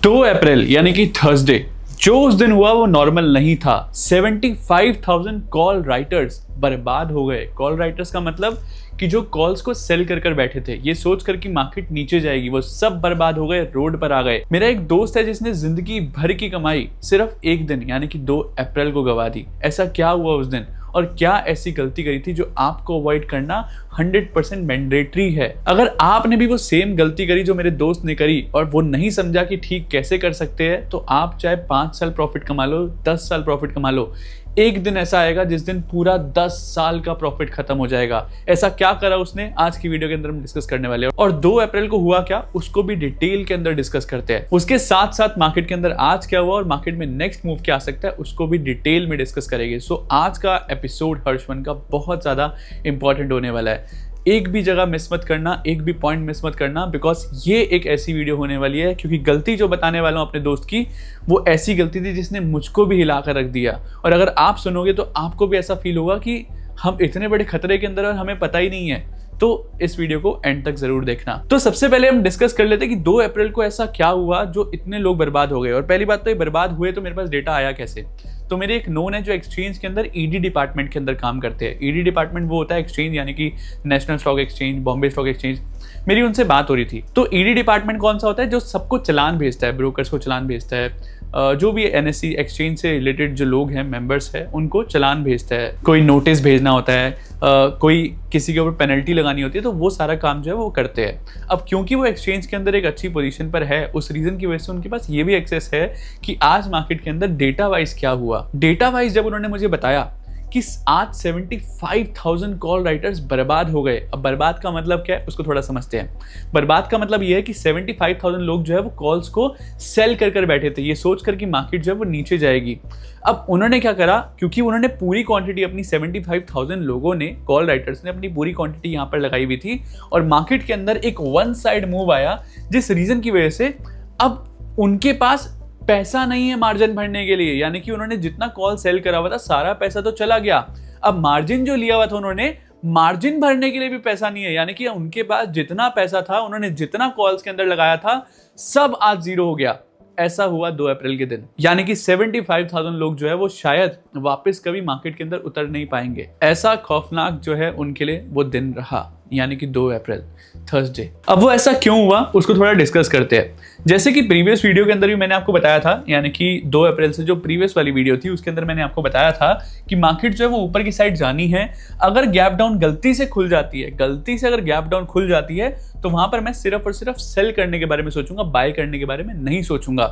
2 अप्रैल यानी कि थर्सडे, जो उस दिन हुआ वो नॉर्मल नहीं था। 75,000 कॉल राइटर्स बर्बाद हो गए। कॉल राइटर्स का मतलब कि जो कॉल्स को सेल कर कर बैठे थे, ये सोच कर कि मार्केट नीचे जाएगी, वो सब बर्बाद हो गए, रोड पर आ गए। मेरा एक दोस्त है जिसने जिंदगी भर की कमाई सिर्फ एक दिन यानी कि 2 अप्रैल को गवा दी। ऐसा क्या हुआ उस दिन और क्या ऐसी गलती करी थी जो आपको अवॉइड करना 100% मैंडेटरी है। अगर आपने भी वो सेम गलती करी जो मेरे दोस्त ने करी और वो नहीं समझा कि ठीक कैसे कर सकते हैं, तो आप चाहे 5 साल प्रॉफिट कमा लो, 10 साल प्रॉफिट कमा लो, एक दिन ऐसा आएगा जिस दिन पूरा 10 साल का प्रॉफिट खत्म हो जाएगा। ऐसा क्या करा उसने, आज की वीडियो के अंदर हम डिस्कस करने वाले हैं। और 2 अप्रैल को हुआ क्या, उसको भी डिटेल के अंदर डिस्कस करते हैं। उसके साथ साथ मार्केट के अंदर आज क्या हुआ और मार्केट में नेक्स्ट मूव क्या आ सकता है, उसको भी डिटेल में डिस्कस करेंगे। सो आज का एपिसोड हर्षवन का बहुत ज्यादा इंपॉर्टेंट होने वाला है। एक भी जगह मिस मत करना, एक भी पॉइंट मिस मत करना, बिकॉज ये एक ऐसी वीडियो होने वाली है क्योंकि गलती जो बताने वाला हूं अपने दोस्त की, वो ऐसी गलती थी जिसने मुझको भी हिला कर रख दिया। और अगर आप सुनोगे तो आपको भी ऐसा फील होगा कि हम इतने बड़े खतरे के अंदर और हमें पता ही नहीं है। तो इस वीडियो को एंड तक जरूर देखना। तो सबसे पहले हम डिस्कस कर लेते हैं कि 2 अप्रैल को ऐसा क्या हुआ जो इतने लोग बर्बाद हो गए। और पहली बात तो ये बर्बाद हुए तो मेरे पास डेटा आया कैसे। तो मेरे एक नोन है जो एक्सचेंज के अंदर ईडी डिपार्टमेंट के अंदर काम करते हैं। ईडी डिपार्टमेंट वो होता है एक्सचेंज यानी कि national stock exchange, Bombay stock exchange. मेरी उनसे बात हो रही थी। तो ईडी डिपार्टमेंट कौन सा होता है, जो सबको चालान भेजता है, ब्रोकर्स को चालान भेजता है, जो भी एनएससी एक्सचेंज से रिलेटेड जो लोग हैं, मेंबर्स हैं, उनको चालान भेजता है। कोई नोटिस भेजना होता है, कोई किसी के ऊपर पेनल्टी लगानी होती है, तो वो सारा काम जो है वो करते हैं। अब क्योंकि वो एक्सचेंज के अंदर एक अच्छी पोजीशन पर है, उस रीजन की वजह से उनके पास ये भी एक्सेस है कि आज मार्केट के अंदर डेटा वाइज क्या हुआ। डेटा वाइज जब उन्होंने मुझे बताया कि आज 75,000 कॉल राइटर्स बर्बाद हो गए। अब बर्बाद का मतलब क्या है उसको थोड़ा समझते हैं। बर्बाद का मतलब ये है कि 75,000 लोग जो है वो कॉल्स को सेल कर कर बैठे थे, ये सोच कर कि मार्केट जो है वो नीचे जाएगी। अब उन्होंने क्या करा, क्योंकि उन्होंने पूरी क्वांटिटी अपनी 75,000 लोगों ने, कॉल राइटर्स ने अपनी पूरी क्वांटिटी यहाँ पर लगाई हुई थी और मार्केट के अंदर एक वन साइड मूव आया, जिस रीजन की वजह से अब उनके पास पैसा नहीं है मार्जिन भरने के लिए। यानी कि उन्होंने जितना कॉल सेल करा हुआ था सारा पैसा तो चला गया। अब मार्जिन जो लिया हुआ था उन्होंने, मार्जिन भरने के लिए भी पैसा नहीं है। यानी कि उनके पास जितना पैसा था, उन्होंने जितना कॉल्स के अंदर लगाया था, सब आज जीरो हो गया। ऐसा हुआ 2 अप्रैल के दिन। यानी कि 75,000 लोग जो है वो शायद वापस कभी मार्केट के अंदर उतर नहीं पाएंगे। ऐसा खौफनाक जो है उनके लिए वो दिन रहा, यानी कि 2 अप्रैल थर्सडे। अब वो ऐसा क्यों हुआ उसको थोड़ा डिस्कस करते हैं। जैसे कि प्रीवियस वीडियो के अंदर भी मैंने आपको बताया था, यानी कि 2 अप्रैल से जो प्रीवियस वाली वीडियो थी उसके अंदर मैंने आपको बताया था कि मार्केट जो है वो ऊपर की साइड जानी है। अगर गैप डाउन गलती से खुल जाती है, गलती से अगर गैप डाउन खुल जाती है, तो वहां पर मैं सिर्फ और सिर्फ सेल करने के बारे में सोचूंगा, बाय करने के बारे में नहीं सोचूंगा।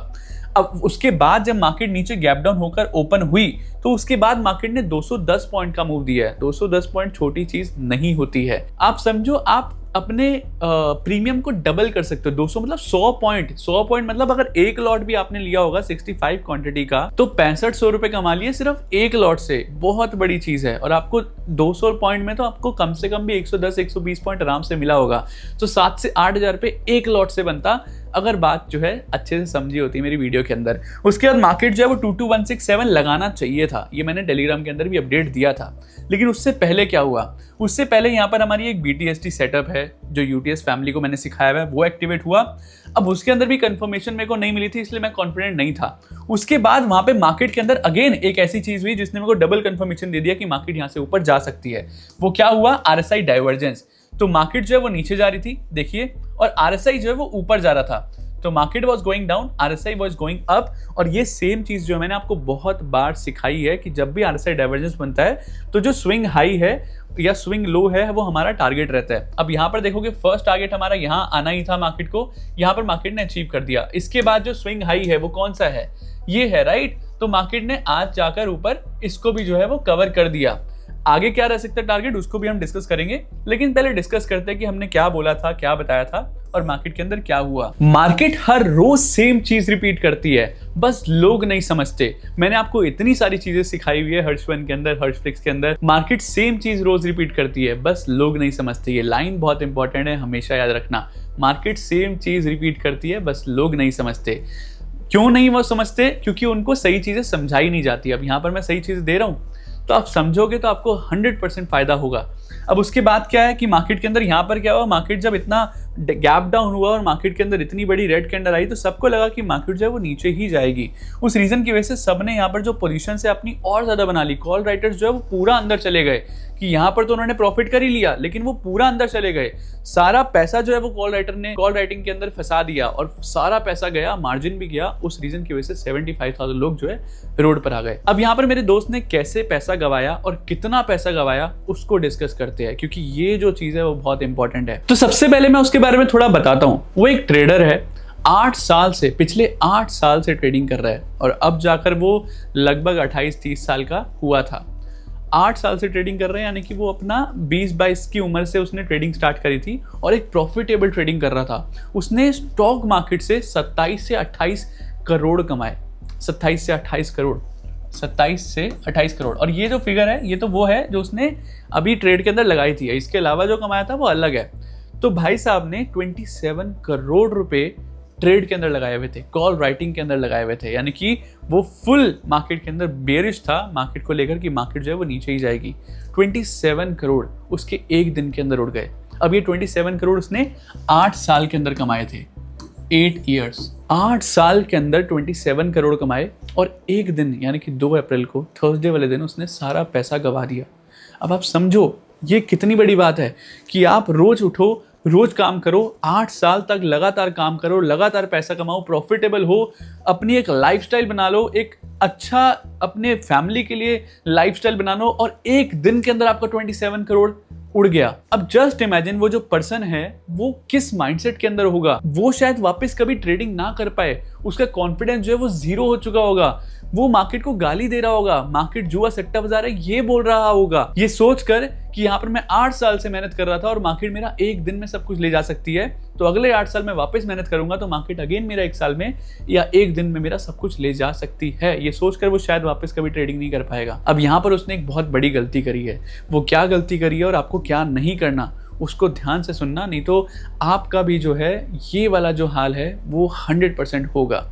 अब उसके बाद जब मार्केट नीचे गैप डाउन होकर ओपन हुई, तो उसके बाद मार्केट ने 210 पॉइंट का मूव दिया है। 210 पॉइंट छोटी चीज नहीं होती है। आप समझो, आप अपने प्रीमियम को डबल कर सकते हो। 200 मतलब 100 पॉइंट। 100 पॉइंट मतलब अगर एक लॉट भी आपने लिया होगा 65 क्वांटिटी का, तो 6500 रुपए कमा लिए सिर्फ एक लॉट से। बहुत बड़ी चीज है। और आपको 200 पॉइंट में तो आपको कम से कम भी 110-120 पॉइंट आराम से मिला होगा। तो 7 से 8 हजार रुपए एक लॉट से बनता, अगर बात जो है अच्छे से समझी होती मेरी वीडियो के अंदर। उसके बाद मार्केट जो है वो 22167 लगाना चाहिए था। ये मैंने टेलीग्राम के अंदर भी अपडेट दिया था। लेकिन उससे पहले क्या हुआ, उससे पहले यहाँ पर हमारी एक BTST सेटअप है जो UTS फैमिली को मैंने सिखाया हुआ है, वो एक्टिवेट हुआ। अब उसके अंदर भी कंफर्मेशन मेरे को नहीं मिली थी, इसलिए मैं कॉन्फिडेंट नहीं था। उसके बाद वहां पे मार्केट के अंदर अगेन एक ऐसी चीज हुई जिसने मेरे को डबल कंफर्मेशन दे दिया कि मार्केट यहाँ से ऊपर जा सकती है। वो क्या हुआ, RSI डाइवर्जेंस। तो मार्केट जो है वो नीचे जा रही थी, देखिए, और RSI जो है वो ऊपर जा रहा था। तो market was going down, RSI was going up. और ये सेम चीज जो मैंने आपको बहुत बार सिखाई है कि जब भी RSI डाइवर्जेंस बनता है तो जो स्विंग हाई है या स्विंग लो है वो हमारा टारगेट रहता है। अब यहाँ पर देखोगे फर्स्ट टारगेट हमारा यहाँ आना ही था मार्केट को, यहाँ पर मार्केट ने अचीव कर दिया। इसके बाद जो स्विंग हाई है वो कौन सा है, ये है, राइट। तो मार्केट ने आज जाकर ऊपर इसको भी जो है वो कवर कर दिया। आगे क्या रह सकता है टारगेट, उसको भी हम डिस्कस करेंगे। लेकिन पहले डिस्कस करते हैं कि हमने क्या बोला था, क्या बताया था और मार्केट के अंदर क्या हुआ। मार्केट हर रोज सेम चीज रिपीट करती है, बस लोग नहीं समझते। मैंने आपको इतनी सारी चीजें सिखाई हुई है हर्षवन के अंदर, हर्षफ्लिक्स के अंदर। मार्केट सेम चीज रोज रिपीट करती है, बस लोग नहीं समझते। ये लाइन बहुत इंपॉर्टेंट है, हमेशा याद रखना। मार्केट सेम चीज रिपीट करती है, बस लोग नहीं समझते। क्यों नहीं वो समझते, क्योंकि उनको सही चीजें समझाई नहीं जाती। अब यहाँ पर मैं सही चीजें दे रहा हूँ तो आप समझोगे तो आपको 100% फायदा होगा। अब उसके बाद क्या है कि मार्केट के अंदर यहाँ पर क्या हुआ, मार्केट जब इतना गैप डाउन हुआ और मार्केट के अंदर इतनी बड़ी रेड कैंडल आई तो सबको लगा कि मार्केट जो है वो नीचे ही जाएगी। उस रीजन की वजह से सबने यहाँ पर जो पोजीशन से अपनी और ज्यादा बना ली। कॉल राइटर्स जो है वो पूरा अंदर चले गए कि यहाँ पर तो उन्होंने प्रॉफिट कर ही लिया, लेकिन वो पूरा अंदर चले गए। सारा पैसा जो है वो कॉल राइटर ने कॉल राइटिंग के अंदर फंसा दिया और सारा पैसा गया, मार्जिन भी गया। उस रीजन की वजह से 75,000 लोग जो है रोड पर आ गए। अब यहाँ पर मेरे दोस्त ने कैसे पैसा गवाया और कितना पैसा गवाया उसको डिस्कस करते हैं, क्योंकि ये जो चीज है वो बहुत इंपॉर्टेंट है। तो सबसे पहले मैं उसके बारे में थोड़ा बताता हूँ। वो एक ट्रेडर है, 8 साल से, पिछले 8 साल से ट्रेडिंग कर रहा है और अब जाकर वो लगभग 28-30 साल का हुआ था। 8 साल से ट्रेडिंग कर रहे हैं, यानी कि वो अपना 20-22 की उम्र से उसने ट्रेडिंग स्टार्ट करी थी और एक प्रॉफिटेबल ट्रेडिंग कर रहा था। उसने स्टॉक मार्केट से 27 से 28 करोड़ कमाए। 27 से 28 करोड़, 27 से 28 करोड़। और ये जो फिगर है ये तो वो है जो उसने अभी ट्रेड के अंदर लगाई थी। इसके अलावा जो कमाया था वो अलग है। तो भाई साहब ने 27 करोड़ रुपए ट्रेड के अंदर लगाए हुए थे, कॉल राइटिंग के अंदर लगाए हुए थे। यानी कि वो फुल मार्केट के अंदर बेरिश था मार्केट को लेकर कि मार्केट जो है वो नीचे ही जाएगी। 27 करोड़ उसके एक दिन के अंदर उड़ गए। अब ये 27 करोड़ उसने 8 साल के अंदर कमाए थे। 8 ईयर्स, 8 साल के अंदर 27 करोड़ कमाए और एक दिन यानी कि 2 अप्रैल को, थर्सडे वाले दिन, उसने सारा पैसा गवा दिया। अब आप समझो ये कितनी बड़ी बात है कि आप रोज उठो, रोज काम करो, 8 साल तक लगातार काम करो, लगातार पैसा कमाओ, प्रॉफिटेबल हो, अपनी एक लाइफस्टाइल बना लो, एक अच्छा अपने फैमिली के लिए लाइफस्टाइल बना लो और एक दिन के अंदर आपका 27 करोड़ उड़ गया। अब जस्ट इमेजिन वो जो पर्सन है वो किस माइंडसेट के अंदर होगा। वो शायद वापस कभी ट्रेडिंग ना कर पाए, उसका कॉन्फिडेंस जो है वो जीरो हो चुका होगा। वो मार्केट को गाली दे रहा होगा, मार्केट जुआ सट्टा बाजार है ये बोल रहा होगा, ये सोचकर कि यहाँ पर मैं 8 साल से मेहनत कर रहा था और मार्केट मेरा एक दिन में सब कुछ ले जा सकती है, तो अगले 8 साल में वापस मेहनत करूंगा तो मार्केट अगेन मेरा 1 साल में या एक दिन में मेरा सब कुछ ले जा सकती है। ये सोचकर वो शायद वापस कभी ट्रेडिंग नहीं कर पाएगा। अब यहाँ पर उसने एक बहुत बड़ी गलती करी है। वो क्या गलती करी है और आपको क्या नहीं करना उसको ध्यान से सुनना, नहीं तो आपका भी जो है ये वाला जो हाल है वो 100% होगा।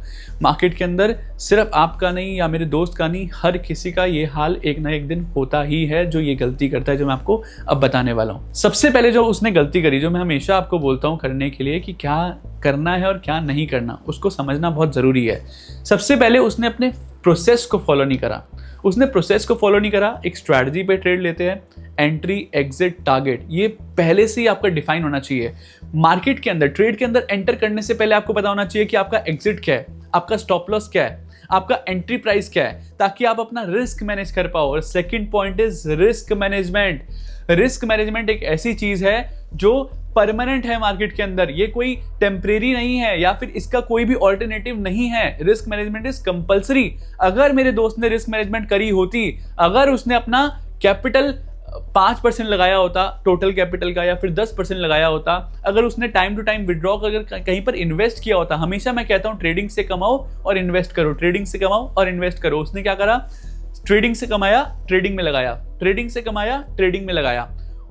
मार्केट के अंदर सिर्फ आपका नहीं या मेरे दोस्त का नहीं, हर किसी का ये हाल एक ना एक दिन होता ही है जो ये गलती करता है, जो मैं आपको अब बताने वाला हूँ। सबसे पहले जो उसने गलती करी, जो मैं हमेशा आपको बोलता हूँ करने के लिए कि क्या करना है और क्या नहीं करना, उसको समझना बहुत ज़रूरी है। सबसे पहले उसने अपने प्रोसेस को फॉलो नहीं करा। उसने प्रोसेस को फॉलो नहीं करा। एक स्ट्रैटेजी पे ट्रेड लेते हैं, एंट्री, एग्जिट, टारगेट, ये पहले से ही आपका डिफाइन होना चाहिए। मार्केट के अंदर, ट्रेड के अंदर एंटर करने से पहले आपको पता होना चाहिए कि आपका एग्जिट क्या है, आपका स्टॉप लॉस क्या है, आपका एंट्री प्राइस क्या है, ताकि आप अपना रिस्क मैनेज कर पाओ। और second point is risk management. Risk management एक ऐसी चीज है जो परमानेंट है मार्केट के अंदर, ये कोई टेम्परेरी नहीं है या फिर इसका कोई भी ऑल्टरनेटिव नहीं है। Risk management is compulsory. अगर मेरे दोस्त ने रिस्क मैनेजमेंट करी होती, अगर उसने अपना कैपिटल 5% लगाया होता टोटल कैपिटल का, या फिर 10% लगाया होता, अगर उसने टाइम टू टाइम विड्रॉ अगर कहीं पर इन्वेस्ट किया होता, हमेशा मैं कहता हूं ट्रेडिंग से कमाओ और इन्वेस्ट करो, ट्रेडिंग से कमाओ और इन्वेस्ट करो। उसने क्या करा, ट्रेडिंग से कमाया, ट्रेडिंग में लगाया, ट्रेडिंग से कमाया, ट्रेडिंग में लगाया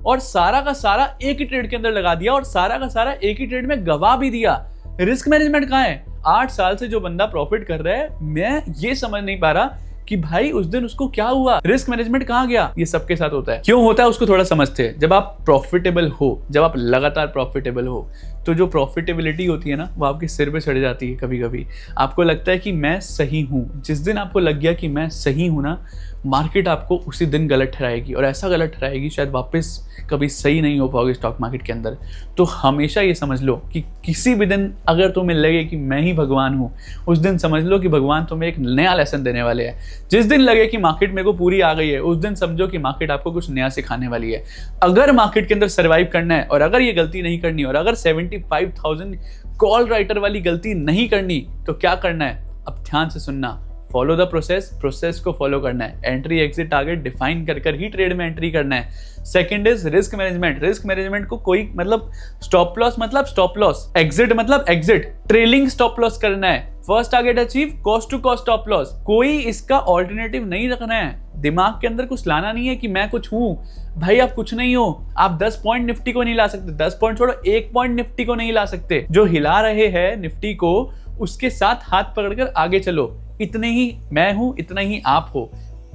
और सारा का सारा एक ही ट्रेड के अंदर लगा दिया और सारा का सारा एक ही ट्रेड में गवा भी दिया। रिस्क मैनेजमेंट कहाँ है? 8 साल से जो बंदा प्रॉफिट कर रहा है, मैं ये समझ नहीं पा रहा कि भाई उस दिन उसको क्या हुआ, रिस्क मैनेजमेंट कहाँ गया। ये सबके साथ होता है। क्यों होता है उसको थोड़ा समझते हैं। जब आप प्रॉफिटेबल हो, जब आप लगातार प्रॉफिटेबल हो, तो जो प्रॉफिटेबिलिटी होती है ना, वो आपके सिर पे चढ़ जाती है। कभी कभी आपको लगता है कि मैं सही हूँ। जिस दिन आपको लग गया कि मैं सही हूँ ना, मार्केट आपको उसी दिन गलत ठहराएगी और ऐसा गलत ठहराएगी शायद वापस कभी सही नहीं हो पाओगे स्टॉक मार्केट के अंदर। तो हमेशा ये समझ लो कि किसी भी दिन अगर तुम्हें लगे कि मैं ही भगवान हूँ, उस दिन समझ लो कि भगवान तुम्हें एक नया लेसन देने वाले हैं। जिस दिन लगे कि मार्केट मेरे को पूरी आ गई है, उस दिन समझो कि मार्केट आपको कुछ नया सिखाने वाली है। अगर मार्केट के अंदर सर्वाइव करना है और अगर ये गलती नहीं करनी और अगर 75,000 कॉल राइटर वाली गलती नहीं करनी, तो क्या करना है? अब ध्यान से सुनना। फॉलो द प्रोसेस, प्रोसेस को फॉलो करना है। एंट्री, एग्जिट, टारगेट डिफाइन कर ही ट्रेड में एंट्री करना है। Second is risk management. Risk management को कोई मतलब स्टॉप लॉस मतलब स्टॉप लॉस, एग्जिट मतलब एग्जिट, ट्रेलिंग स्टॉप लॉस करना है। First target achieve, cost to cost stop loss. कोई इसका ऑल्टरनेटिव नहीं रखना है। दिमाग के अंदर कुछ लाना नहीं है कि मैं कुछ हूं। भाई आप कुछ नहीं हो। आप 10 पॉइंट निफ्टी को नहीं ला सकते, 10 पॉइंट छोड़ो 1 पॉइंट निफ्टी को नहीं ला सकते। जो हिला रहे हैं निफ्टी को, उसके साथ हाथ पकड़कर आगे चलो। इतने ही मैं हूं, इतना ही आप हो,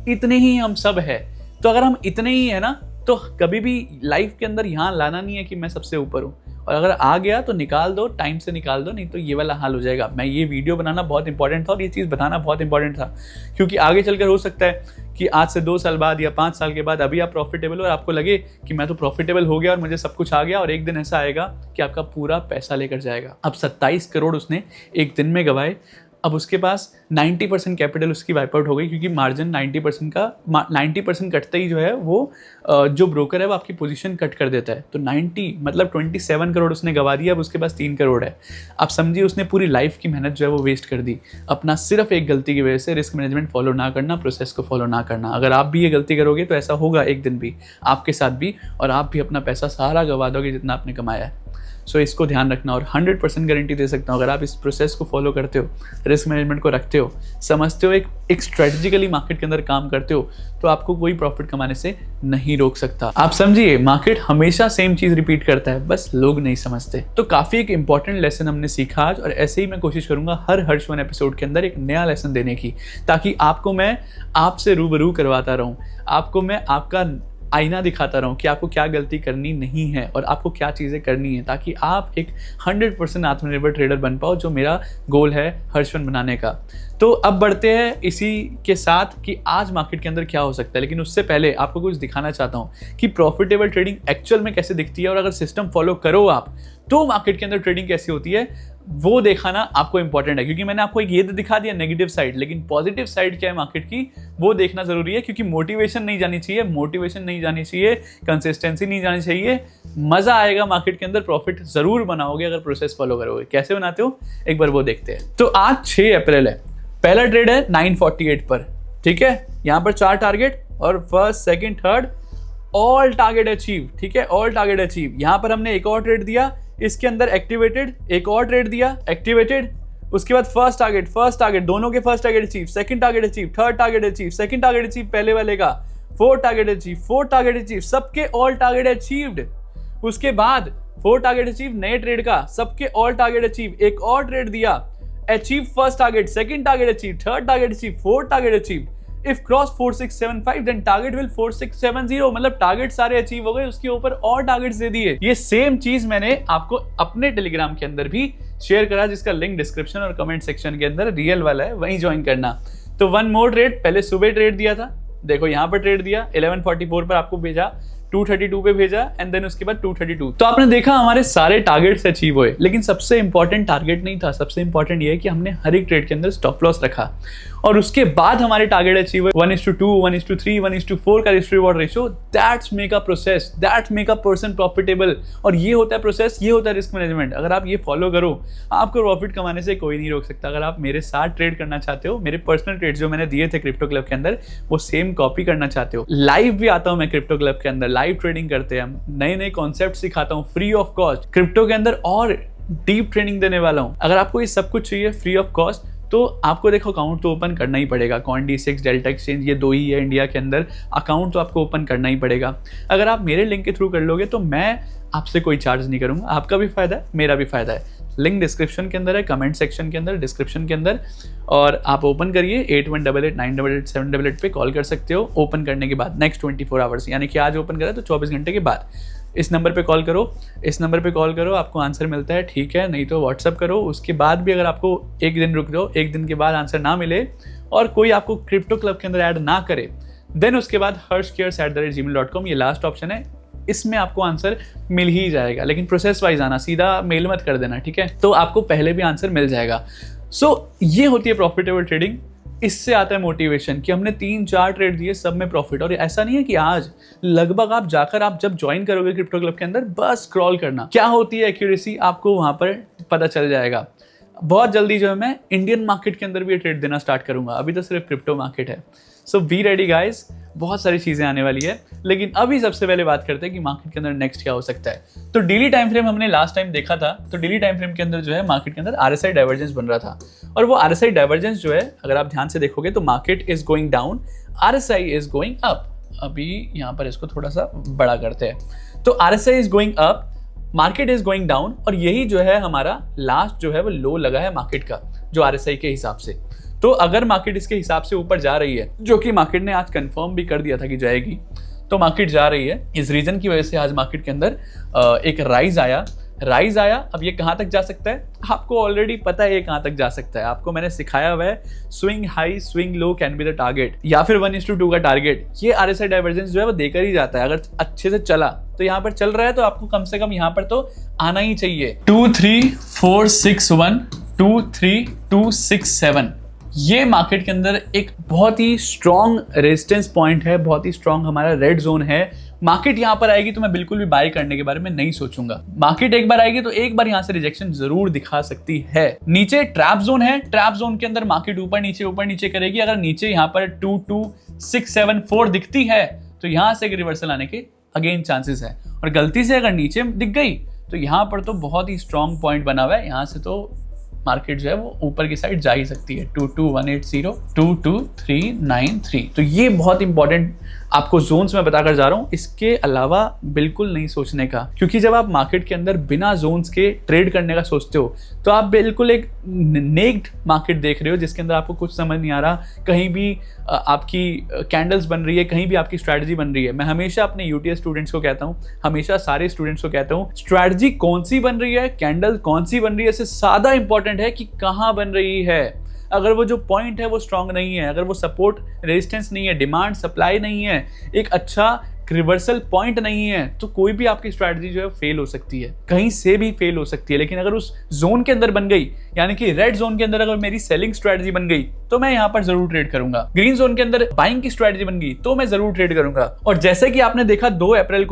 इतने ही हम सब है। तो अगर हम इतने ही है ना, तो कभी भी लाइफ के अंदर यहां लाना नहीं है कि मैं सबसे ऊपर हूं और अगर आ गया तो निकाल दो, टाइम से निकाल दो, नहीं तो ये वाला हाल हो जाएगा। मैं ये वीडियो बनाना बहुत इंपॉर्टेंट था और ये चीज़ बताना बहुत इंपॉर्टेंट था, क्योंकि आगे चलकर हो सकता है कि आज से 2 साल बाद या 5 साल के बाद अभी आप प्रॉफिटेबल हो और आपको लगे कि मैं तो प्रॉफिटेबल हो गया और मुझे सब कुछ आ गया, और एक दिन ऐसा आएगा कि आपका पूरा पैसा लेकर जाएगा। अब 27 करोड़ उसने एक दिन में गवाए। अब उसके पास 90% कैपिटल उसकी वाइप आउट हो गई, क्योंकि मार्जिन 90% कटते ही जो है वो जो ब्रोकर है वो आपकी पोजीशन कट कर देता है। तो 90 मतलब 27 करोड़ उसने गवा दिया। अब उसके पास 3 करोड़ है। आप समझिए उसने पूरी लाइफ की मेहनत जो है वो वेस्ट कर दी अपना सिर्फ एक गलती की वजह से, रिस्क मैनेजमेंट फॉलो ना करना, प्रोसेस को फॉलो ना करना। अगर आप भी ये गलती करोगे तो ऐसा होगा एक दिन भी आपके साथ भी, और आप भी अपना पैसा सारा गवा दोगे जितना आपने कमाया है। सो इसको ध्यान रखना, और 100% गारंटी दे सकता हूँ अगर आप इस प्रोसेस को फॉलो करते हो, रिस्क मैनेजमेंट को रखते हो, समझते हो, एक स्ट्रेटेजिकली मार्केट के अंदर काम करते हो, तो आपको कोई प्रॉफिट कमाने से नहीं रोक सकता। आप समझिए मार्केट हमेशा सेम चीज रिपीट करता है, बस लोग नहीं समझते। तो काफी एक इंपॉर्टेंट लेसन हमने सीखा आज, और ऐसे ही मैं कोशिश करूंगा हर हर्षवन एपिसोड के अंदर एक नया लेसन देने की, ताकि आपको मैं आपसे रूबरू करवाता रहूं, आपको मैं आपका आईना दिखाता रहूं कि आपको क्या गलती करनी नहीं है और आपको क्या चीज़ें करनी है, ताकि आप एक 100% आत्मनिर्भर ट्रेडर बन पाओ, जो मेरा गोल है हर्षवन बनाने का। तो अब बढ़ते हैं इसी के साथ कि आज मार्केट के अंदर क्या हो सकता है, लेकिन उससे पहले आपको कुछ दिखाना चाहता हूं कि प्रॉफिटेबल ट्रेडिंग एक्चुअल में कैसे दिखती है, और अगर सिस्टम फॉलो करो आप तो मार्केट के अंदर ट्रेडिंग कैसी होती है वो दिखाना आपको इंपॉर्टेंट है। क्योंकि मैंने आपको ये तो दिखा दिया नेगेटिव साइड, लेकिन पॉजिटिव साइड क्या है मार्केट की वो देखना जरूरी है। क्योंकि मोटिवेशन नहीं जानी चाहिए, कंसिस्टेंसी नहीं जानी चाहिए। मजा आएगा मार्केट के अंदर, प्रॉफिट जरूर बनाओगे अगर प्रोसेस फॉलो करोगे। कैसे बनाते हो एक बार वो देखते हैं। तो आज 6 अप्रैल है, पहला ट्रेड है 948 पर, ठीक है। यहां पर 4 टारगेट और first second third all target achieve, ठीक है, ऑल टारगेट अचीव। यहां पर हमने एक और ट्रेड दिया, इसके अंदर एक्टिवेटेड, एक और ट्रेड दिया एक्टिवेटेड, उसके बाद फर्स्ट टारगेट दोनों के first target achieve, second target achieve, third target achieve, second target achieve पहले वाले का, फोर्थ टारगेट अचीव, सबके ऑल टारगेट अचीव्ड। उसके बाद 4 टारगेट अचीव नए ट्रेड का, सबके ऑल टारगेट अचीव। एक और ट्रेड दिया, achieve first target, second target achieve, third target achieve, fourth target achieve. If cross 4675 then target will 4670, मतलब टारगेट सारे अचीव हो गए, उसके ऊपर और टारगेट्स दे दिए। ये सेम चीज मैंने आपको अपने टेलीग्राम के अंदर भी शेयर करा, जिसका लिंक डिस्क्रिप्शन और कमेंट सेक्शन के अंदर रियल वाला है, वहीं ज्वाइन करना। तो 1 मोर ट्रेड, पहले सुबह ट्रेड दिया था, देखो यहाँ पर ट्रेड दिया 1144 पर आपको भेजा, 232 पे भेजा, एंड देन उसके बाद 232। तो आपने देखा हमारे सारे टारगेट्स अचीव हुए, लेकिन सबसे इंपॉर्टेंट टारगेट नहीं था। सबसे इंपॉर्टेंट ये है कि हमने हर एक ट्रेड के अंदर स्टॉप लॉस रखा, और उसके बाद हमारे टारगेट अचीव हुए। 1:2, 1:3, 1:4 का risk reward ratio, that's make a process, that's make a person profitable. और ये होता है प्रोसेस, ये होता है रिस्क मैनेजमेंट। अगर आप ये फॉलो करो, आपको प्रॉफिट कमाने से कोई नहीं रोक सकता। अगर आप मेरे साथ ट्रेड करना चाहते हो, मेरे पर्सनल ट्रेड जो मैंने दिए थे क्रिप्टो क्लब के अंदर, वो सेम कॉपी करना चाहते हो, लाइव भी आता हूं मैं क्रिप्टो क्लब के अंदर, लाइव ट्रेडिंग करते हैं हम, नए नए कॉन्सेप्ट सिखाता हूँ फ्री ऑफ कॉस्ट क्रिप्टो के अंदर, और डीप ट्रेनिंग देने वाला हूँ। अगर आपको ये सब कुछ चाहिए फ्री ऑफ कॉस्ट, तो आपको देखो अकाउंट तो ओपन करना ही पड़ेगा। CoinD6, डेल्टा एक्सचेंज, ये 2 ही है इंडिया के अंदर, अकाउंट तो आपको ओपन करना ही पड़ेगा। अगर आप मेरे लिंक के थ्रू कर लोगे तो मैं आपसे कोई चार्ज नहीं करूंगा, आपका भी फायदा है, मेरा भी फायदा है। लिंक डिस्क्रिप्शन के अंदर है, कमेंट सेक्शन के अंदर, डिस्क्रिप्शन के अंदर, और आप ओपन करिए। 8188 988 788 पे कॉल कर सकते हो ओपन करने के बाद, नेक्स्ट 24 आवर्स, यानी कि आज ओपन करा तो 24 घंटे के बाद इस नंबर पे कॉल करो, इस नंबर पे कॉल करो, आपको आंसर मिलता है, ठीक है। नहीं तो व्हाट्सअप करो। उसके बाद भी अगर आपको एक दिन रुक जाओ, एक दिन के बाद आंसर ना मिले और कोई आपको क्रिप्टो क्लब के अंदर ऐड ना करे, देन उसके बाद harshcares@gmail.com, ये लास्ट ऑप्शन है, इसमें आपको आंसर मिल ही जाएगा। लेकिन प्रोसेस वाइज आना, सीधा मेल मत कर देना, ठीक है, तो आपको पहले भी आंसर मिल जाएगा। सो ये होती है प्रॉफिटेबल ट्रेडिंग। इससे आता है मोटिवेशन कि हमने 3-4 ट्रेड दिए, सब में प्रॉफिट। और ऐसा नहीं है कि आज लगभग आप जाकर, आप जब ज्वाइन करोगे क्रिप्टो क्लब के अंदर, बस स्क्रॉल करना, क्या होती है एक्यूरेसी आपको वहां पर पता चल जाएगा। बहुत जल्दी जो है मैं इंडियन मार्केट के अंदर भी ट्रेड देना स्टार्ट करूंगा, अभी तो सिर्फ क्रिप्टो मार्केट है। सो बी रेडी गाइज, बहुत सारी चीजें आने वाली है। लेकिन अभी सबसे पहले बात करते हैं कि मार्केट के अंदर नेक्स्ट क्या हो सकता है। तो डेली टाइम फ्रेम हमने लास्ट टाइम देखा था, तो डेली टाइम फ्रेम के अंदर जो है मार्केट के अंदर RSI डाइवर्जेंस बन रहा था, और वो RSI डाइवर्जेंस जो है अगर आप ध्यान से देखोगे तो market is going down, RSI is going up. अभी यहाँ पर इसको थोड़ा सा बड़ा करते हैं, तो RSI is going up, market is going down, और यही जो है हमारा लास्ट जो है वो लो लगा है मार्केट का, जो RSI के हिसाब से। तो अगर मार्केट इसके हिसाब से ऊपर जा रही है, जो कि मार्केट ने आज कंफर्म भी कर दिया था कि जाएगी, तो मार्केट जा रही है। इस रीजन की वजह से आज मार्केट के अंदर एक राइज आया, राइज आया, अब ये कहाँ तक जा सकता है आपको ऑलरेडी पता है, ये कहाँ तक जा सकता है, आपको मैंने सिखाया हुआ है swing high swing low can be the target, या फिर 1:2 का टारगेट। ये RSI डाइवर्जेंस जो है वो देकर ही जाता है। अगर अच्छे से चला तो यहाँ पर चल रहा है तो आपको कम से कम यहाँ पर तो आना ही चाहिए। 2 3 4 6 1 2 3 2 6 7 ये मार्केट के अंदर एक बहुत ही स्ट्रॉन्ग रेजिस्टेंस पॉइंट है, बहुत ही स्ट्रॉन्ग हमारा रेड जोन है। मार्केट यहाँ पर आएगी तो मैं बिल्कुल भी बाय करने के बारे में नहीं सोचूंगा। मार्केट एक बार आएगी तो एक बार यहाँ से रिजेक्शन जरूर दिखा सकती है। नीचे ट्रैप जोन है, ट्रैप जोन के अंदर मार्केट ऊपर नीचे करेगी। अगर नीचे यहाँ पर 2 2 6 7 4 दिखती है तो यहाँ से एक रिवर्सल आने के अगेन चांसेस है। और गलती से अगर नीचे दिख गई तो यहाँ पर तो बहुत ही स्ट्रॉन्ग पॉइंट बना हुआ है, यहाँ से तो मार्केट जो है वो ऊपर की साइड जा ही सकती है। 22180 22393। तो ये बहुत इंपॉर्टेंट आपको जोन्स में बताकर जा रहा हूं, इसके अलावा बिल्कुल नहीं सोचने का। क्योंकि जब आप मार्केट के अंदर बिना जोन्स के ट्रेड करने का सोचते हो तो आप बिल्कुल एक नेक्ड मार्केट देख रहे हो जिसके अंदर आपको कुछ समझ नहीं आ रहा, कहीं भी आपकी कैंडल्स बन रही है, कहीं भी आपकी स्ट्रैटेजी बन रही है। मैं हमेशा अपने UTS स्टूडेंट्स को कहता हूं, हमेशा सारे स्टूडेंट्स को कहता हूं, स्ट्रैटेजी कौन सी बन रही है, कैंडल कौन सी बन रही है, इससे ज्यादा इंपॉर्टेंट है कि कहां बन रही है। अगर वो जो पॉइंट है वो स्ट्रांग नहीं है, अगर वो सपोर्ट रेजिस्टेंस नहीं है, डिमांड सप्लाई नहीं है, एक अच्छा रिवर्सल पॉइंट नहीं है, तो कोई भी आपकी स्ट्रैटेजी जो है फेल हो सकती है, कहीं से भी फेल हो सकती है। लेकिन अगर उस जोन के अंदर बन गई, यानी कि रेड जोन के अंदर अगर मेरी सेलिंग स्ट्रैटेजी बन गई तो मैं यहाँ पर जरूर ट्रेड करूंगा। ग्रीन जोन के अंदर बाइंग की स्ट्रैटेजी बन गई तो मैं जरूर ट्रेड करूंगा। और जैसे कि आपने देखा 2 अप्रैल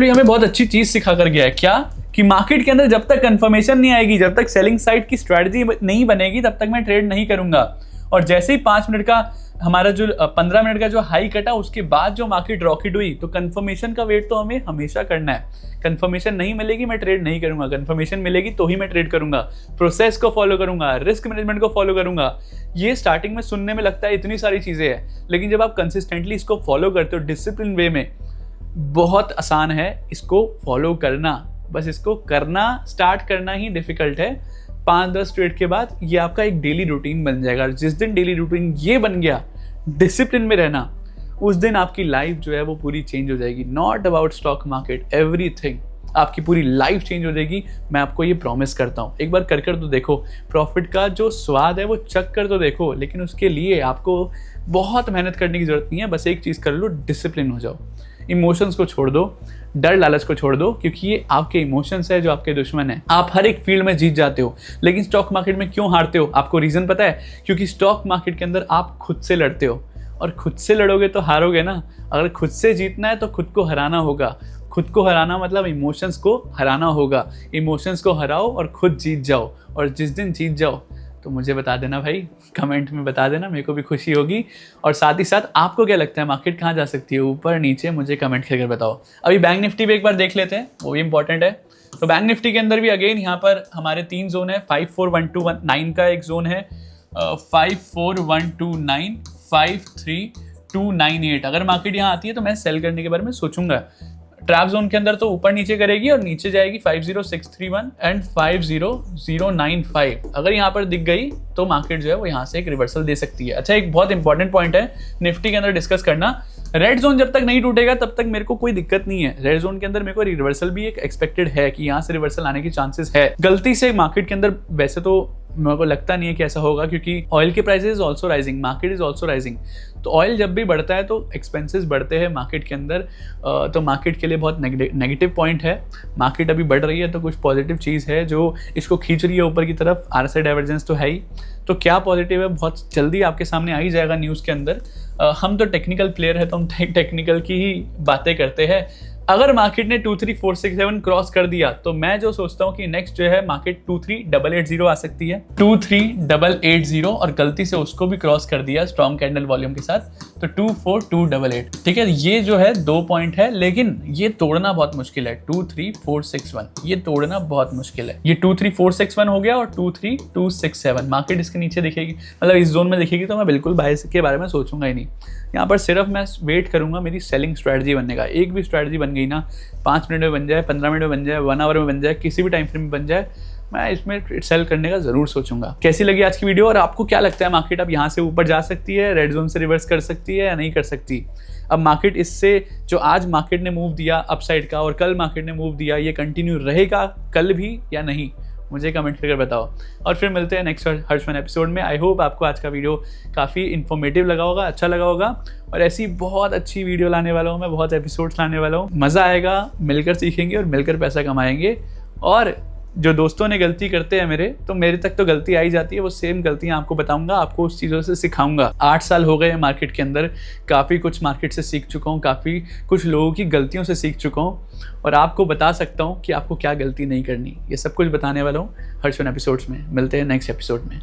भी हमें बहुत अच्छी चीज सिखा कर गया है। क्या कि मार्केट के अंदर जब तक कंफर्मेशन नहीं आएगी, जब तक सेलिंग साइड की स्ट्रैटेजी नहीं बनेगी, तब तक मैं ट्रेड नहीं करूंगा। और जैसे ही 5 मिनट का हमारा जो 15 मिनट का जो हाई कटा, उसके बाद जो मार्केट रॉकेट हुई, तो कंफर्मेशन का वेट तो हमें हमेशा करना है। कंफर्मेशन नहीं मिलेगी मैं ट्रेड नहीं करूंगा, कंफर्मेशन मिलेगी तो ही मैं ट्रेड करूंगा। प्रोसेस को फॉलो करूंगा, रिस्क मैनेजमेंट को फॉलो करूंगा। ये स्टार्टिंग में सुनने में लगता है इतनी सारी चीजें हैं, लेकिन जब आप कंसिस्टेंटली इसको फॉलो करते हो डिसिप्लिन वे में, बहुत आसान है इसको फॉलो करना। बस इसको करना स्टार्ट करना ही डिफिकल्ट है। 5-10 ट्रेड के बाद ये आपका एक डेली रूटीन बन जाएगा। जिस दिन डेली रूटीन ये बन गया, डिसिप्लिन में रहना, उस दिन आपकी लाइफ जो है वो पूरी चेंज हो जाएगी। Not about stock market, everything, आपकी पूरी लाइफ चेंज हो जाएगी। मैं आपको ये प्रॉमिस करता हूँ। एक बार कर तो देखो, प्रॉफिट का जो स्वाद है वो चख कर तो देखो, लेकिन उसके लिए आपको बहुत मेहनत करने की जरूरत नहीं है। बस एक चीज़ कर लो, डिसिप्लिन हो जाओ। इमोशंस को छोड़ दो, डर लालच को छोड़ दो, क्योंकि ये आपके इमोशंस है जो आपके दुश्मन है। आप हर एक फील्ड में जीत जाते हो, लेकिन स्टॉक मार्केट में क्यों हारते हो? आपको रीजन पता है? क्योंकि स्टॉक मार्केट के अंदर आप खुद से लड़ते हो, और खुद से लड़ोगे तो हारोगे ना। अगर खुद से जीतना है तो खुद को हराना होगा। खुद को हराना मतलब इमोशंस को हराना होगा। इमोशंस को हराओ और खुद जीत जाओ। और जिस दिन जीत जाओ तो मुझे बता देना भाई, कमेंट में बता देना, मेरे को भी खुशी होगी। और साथ ही साथ आपको क्या लगता है मार्केट कहाँ जा सकती है, ऊपर नीचे, मुझे कमेंट करके बताओ। अभी बैंक निफ्टी भी एक बार देख लेते हैं, वो भी इंपॉर्टेंट है। तो बैंक निफ्टी के अंदर भी अगेन यहाँ पर हमारे 3 जोन है। 54129 का एक जोन है, 54129, 53298। अगर मार्केट यहाँ आती है तो मैं सेल करने के बारे में सोचूंगा। ट्रैप जोन के अंदर तो ऊपर नीचे करेगी और नीचे जाएगी 50631 एंड 50095। अगर यहाँ पर दिख गई तो मार्केट जो है वो यहाँ से एक रिवर्सल दे सकती है। अच्छा, एक बहुत इंपॉर्टेंट पॉइंट है निफ्टी के अंदर डिस्कस करना, रेड जोन जब तक नहीं टूटेगा तब तक मेरे को कोई दिक्कत नहीं है। रेड जोन के अंदर मेरे को रिवर्सल भी एक एक्सपेक्टेड है कि यहाँ से रिवर्सल आने की चांसेस है। गलती से मार्केट के अंदर वैसे तो मेरे को लगता नहीं है कि ऐसा होगा, क्योंकि ऑयल के prices is also rising, market is also rising. तो ऑयल जब भी बढ़ता है तो एक्सपेंसेस बढ़ते हैं मार्केट के अंदर, तो मार्केट के लिए बहुत नेगेटिव पॉइंट है। मार्केट अभी बढ़ रही है तो कुछ पॉजिटिव चीज़ है जो इसको खींच रही है ऊपर की तरफ। RSI डाइवर्जेंस तो है ही, तो क्या पॉजिटिव है बहुत जल्दी आपके सामने आ ही जाएगा न्यूज़ के अंदर। हम तो टेक्निकल प्लेयर है तो हम टेक्निकल की ही बातें करते हैं। अगर मार्केट ने 23467 क्रॉस कर दिया तो मैं जो सोचता हूँ कि नेक्स्ट जो है मार्केट 23880 आ सकती है, 23880, और गलती से उसको भी क्रॉस कर दिया स्ट्रॉन्ग कैंडल वॉल्यूम के साथ तो 24288। ठीक है, ये जो है 2 पॉइंट है, लेकिन ये तोड़ना बहुत मुश्किल है। 23461 ये तोड़ना बहुत मुश्किल है। ये 23461 हो गया और 23267 मार्केट इसके नीचे दिखेगी, मतलब इस जोन में दिखेगी तो मैं बिल्कुल बाय के बारे में सोचूंगा ही नहीं। यहाँ पर सिर्फ मैं वेट करूंगा मेरी सेलिंग स्ट्रैटेजी बनने का। एक भी स्ट्रैटेजी बन गई ना, 5 मिनट में बन जाए, 15 मिनट में बन जाए, 1 आवर में बन जाए, किसी भी टाइम फ्रेम में बन जाए, मैं इसमें सेल करने का ज़रूर सोचूंगा। कैसी लगी आज की वीडियो और आपको क्या लगता है मार्केट अब यहाँ से ऊपर जा सकती है, रेड जोन से रिवर्स कर सकती है या नहीं कर सकती? अब मार्केट इससे जो आज मार्केट ने मूव दिया अपसाइड का और कल मार्केट ने मूव दिया, ये कंटिन्यू रहेगा कल भी या नहीं? मुझे कमेंट करके बताओ। और फिर मिलते हैं नेक्स्ट हर्षमन एपिसोड में। आई होप आपको आज का वीडियो काफ़ी इन्फॉर्मेटिव लगा होगा, अच्छा लगा होगा। और ऐसी बहुत अच्छी वीडियो लाने वाला हूँ मैं, बहुत एपिसोड्स लाने वाला हूँ। मज़ा आएगा, मिलकर सीखेंगे और मिलकर पैसा कमाएंगे। और जो दोस्तों ने गलती करते हैं मेरे, तो मेरे तक तो गलती आई जाती है, वो सेम गलतियाँ आपको बताऊंगा, आपको उस चीज़ों से सिखाऊंगा। 8 साल हो गए मार्केट के अंदर, काफ़ी कुछ मार्केट से सीख चुका हूँ, काफ़ी कुछ लोगों की गलतियों से सीख चुका हूँ और आपको बता सकता हूँ कि आपको क्या गलती नहीं करनी। ये सब कुछ बताने वाला हूँ हर्षमन एपिसोड्स में। मिलते हैं नेक्स्ट एपिसोड में।